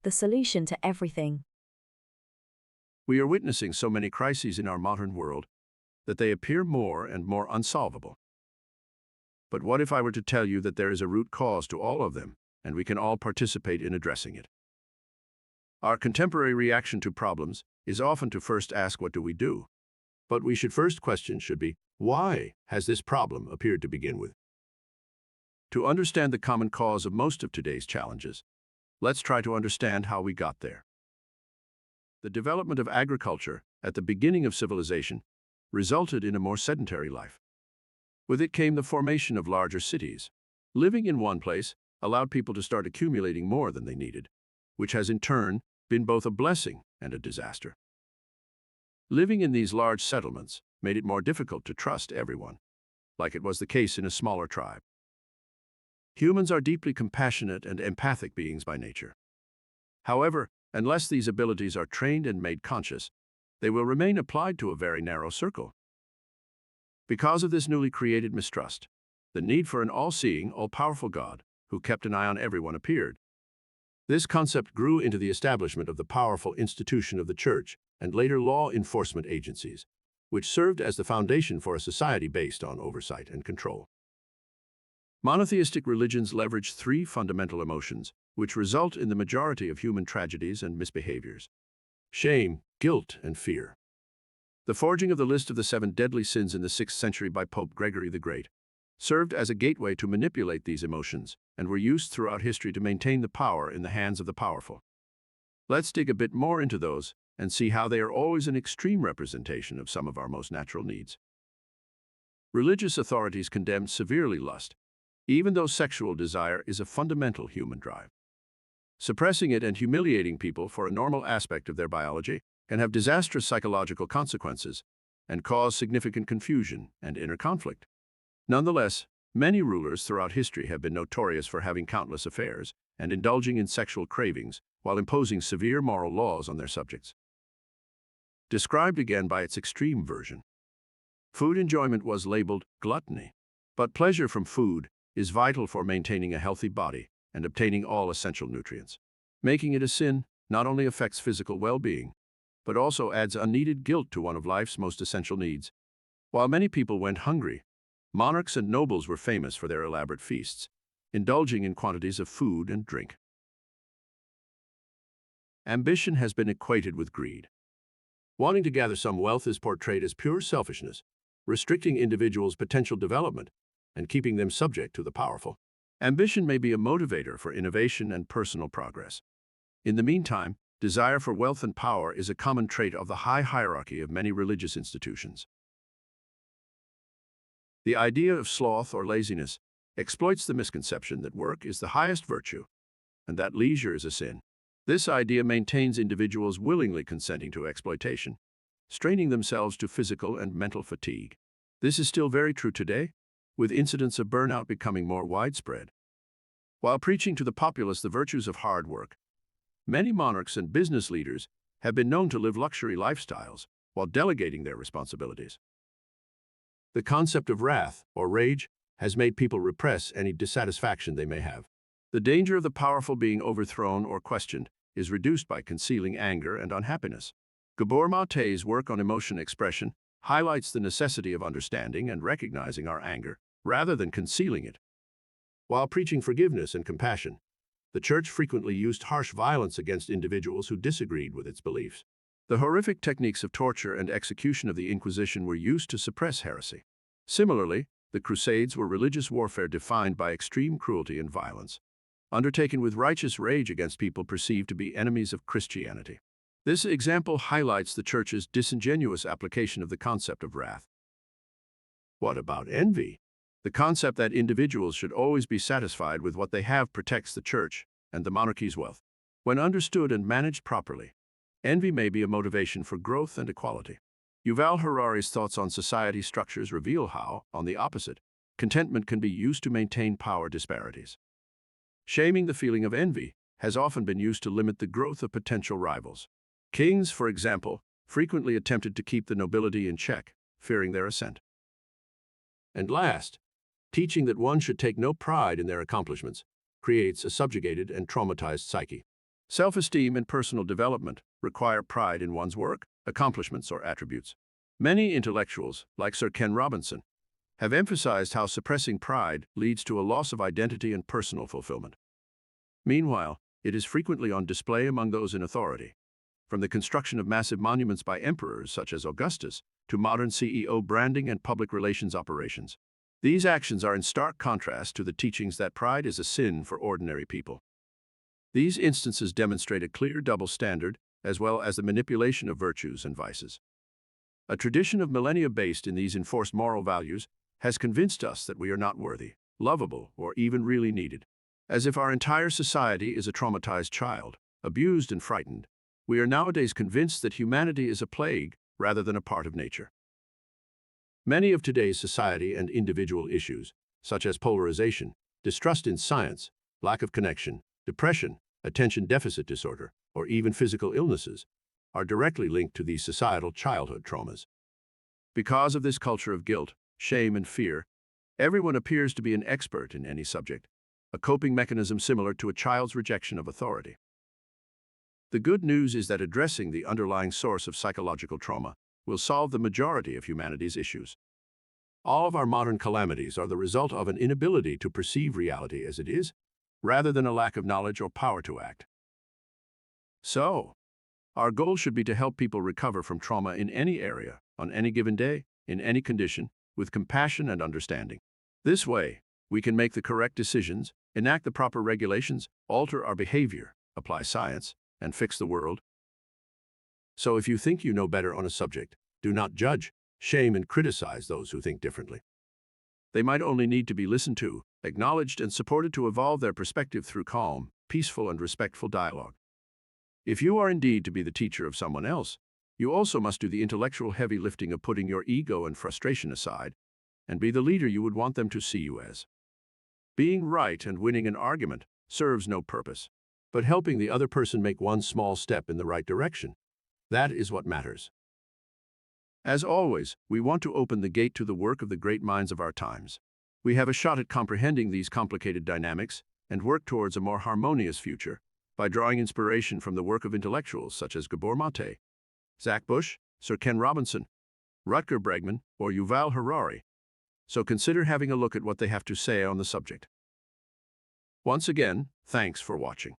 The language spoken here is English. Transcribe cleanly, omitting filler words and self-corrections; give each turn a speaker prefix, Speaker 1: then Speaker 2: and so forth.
Speaker 1: the solution to everything.
Speaker 2: We are witnessing so many crises in our modern world that they appear more and more unsolvable. But what if I were to tell you that there is a root cause to all of them, and we can all participate in addressing it? Our contemporary reaction to problems is often to first ask, what do we do? But we should first question should be, why has this problem appeared to begin with? To understand the common cause of most of today's challenges, let's try to understand how we got there. The development of agriculture at the beginning of civilization resulted in a more sedentary life. With it came the formation of larger cities. Living in one place allowed people to start accumulating more than they needed, which has in turn been both a blessing and a disaster. Living in these large settlements made it more difficult to trust everyone, like it was the case in a smaller tribe. Humans are deeply compassionate and empathic beings by nature. However, unless these abilities are trained and made conscious, they will remain applied to a very narrow circle. Because of this newly created mistrust, the need for an all-seeing, all-powerful God who kept an eye on everyone appeared. This concept grew into the establishment of the powerful institution of the church and later law enforcement agencies, which served as the foundation for a society based on oversight and control. Monotheistic religions leverage three fundamental emotions, which result in the majority of human tragedies and misbehaviors: shame, guilt, and fear. The forging of the list of the 7 deadly sins in the 6th century by Pope Gregory the Great served as a gateway to manipulate these emotions and were used throughout history to maintain the power in the hands of the powerful. Let's dig a bit more into those and see how they are always an extreme representation of some of our most natural needs. Religious authorities condemned severely lust, even though sexual desire is a fundamental human drive. Suppressing it and humiliating people for a normal aspect of their biology can have disastrous psychological consequences and cause significant confusion and inner conflict. Nonetheless, many rulers throughout history have been notorious for having countless affairs and indulging in sexual cravings while imposing severe moral laws on their subjects. Described again by its extreme version, food enjoyment was labeled gluttony, but pleasure from food is vital for maintaining a healthy body and obtaining all essential nutrients. Making it a sin not only affects physical well-being, but also adds unneeded guilt to one of life's most essential needs. While many people went hungry, monarchs and nobles were famous for their elaborate feasts, indulging in quantities of food and drink. Ambition has been equated with greed. Wanting to gather some wealth is portrayed as pure selfishness, restricting individuals' potential development and keeping them subject to the powerful. Ambition may be a motivator for innovation and personal progress. In the meantime, desire for wealth and power is a common trait of the high hierarchy of many religious institutions. The idea of sloth or laziness exploits the misconception that work is the highest virtue and that leisure is a sin. This idea maintains individuals willingly consenting to exploitation, straining themselves to physical and mental fatigue. This is still very true today, with incidents of burnout becoming more widespread. While preaching to the populace the virtues of hard work, many monarchs and business leaders have been known to live luxury lifestyles while delegating their responsibilities. The concept of wrath, or rage, has made people repress any dissatisfaction they may have. The danger of the powerful being overthrown or questioned is reduced by concealing anger and unhappiness. Gabor Mate's work on emotion expression highlights the necessity of understanding and recognizing our anger, rather than concealing it. While preaching forgiveness and compassion, the Church frequently used harsh violence against individuals who disagreed with its beliefs. The horrific techniques of torture and execution of the Inquisition were used to suppress heresy. Similarly, the Crusades were religious warfare defined by extreme cruelty and violence, undertaken with righteous rage against people perceived to be enemies of Christianity. This example highlights the Church's disingenuous application of the concept of wrath. What about envy? The concept that individuals should always be satisfied with what they have protects the Church and the monarchy's wealth. When understood and managed properly, envy may be a motivation for growth and equality. Yuval Harari's thoughts on society structures reveal how, on the opposite, contentment can be used to maintain power disparities. Shaming the feeling of envy has often been used to limit the growth of potential rivals. Kings, for example, frequently attempted to keep the nobility in check, fearing their ascent. And last, teaching that one should take no pride in their accomplishments creates a subjugated and traumatized psyche. Self-esteem and personal development require pride in one's work, accomplishments, or attributes. Many intellectuals, like Sir Ken Robinson, have emphasized how suppressing pride leads to a loss of identity and personal fulfillment. Meanwhile, it is frequently on display among those in authority. From the construction of massive monuments by emperors such as Augustus to modern CEO branding and public relations operations. These actions are in stark contrast to the teachings that pride is a sin for ordinary people. These instances demonstrate a clear double standard as well as the manipulation of virtues and vices. A tradition of millennia based in these enforced moral values has convinced us that we are not worthy, lovable, or even really needed. As if our entire society is a traumatized child, abused and frightened, we are nowadays convinced that humanity is a plague rather than a part of nature. Many of today's society and individual issues, such as polarization, distrust in science, lack of connection, depression, attention deficit disorder, or even physical illnesses, are directly linked to these societal childhood traumas. Because of this culture of guilt, shame, and fear, everyone appears to be an expert in any subject, a coping mechanism similar to a child's rejection of authority. The good news is that addressing the underlying source of psychological trauma will solve the majority of humanity's issues. All of our modern calamities are the result of an inability to perceive reality as it is, rather than a lack of knowledge or power to act. So, our goal should be to help people recover from trauma in any area, on any given day, in any condition, with compassion and understanding. This way, we can make the correct decisions, enact the proper regulations, alter our behavior, apply science, and fix the world. So if you think you know better on a subject, do not judge, shame, and criticize those who think differently. They might only need to be listened to, acknowledged, and supported to evolve their perspective through calm, peaceful, and respectful dialogue. If you are indeed to be the teacher of someone else, you also must do the intellectual heavy lifting of putting your ego and frustration aside, and be the leader you would want them to see you as. Being right and winning an argument serves no purpose, but helping the other person make one small step in the right direction. That is what matters. As always, we want to open the gate to the work of the great minds of our times. We have a shot at comprehending these complicated dynamics and work towards a more harmonious future by drawing inspiration from the work of intellectuals such as Gabor Mate, Zach Bush, Sir Ken Robinson, Rutger Bregman, or Yuval Harari. So consider having a look at what they have to say on the subject. Once again, thanks for watching.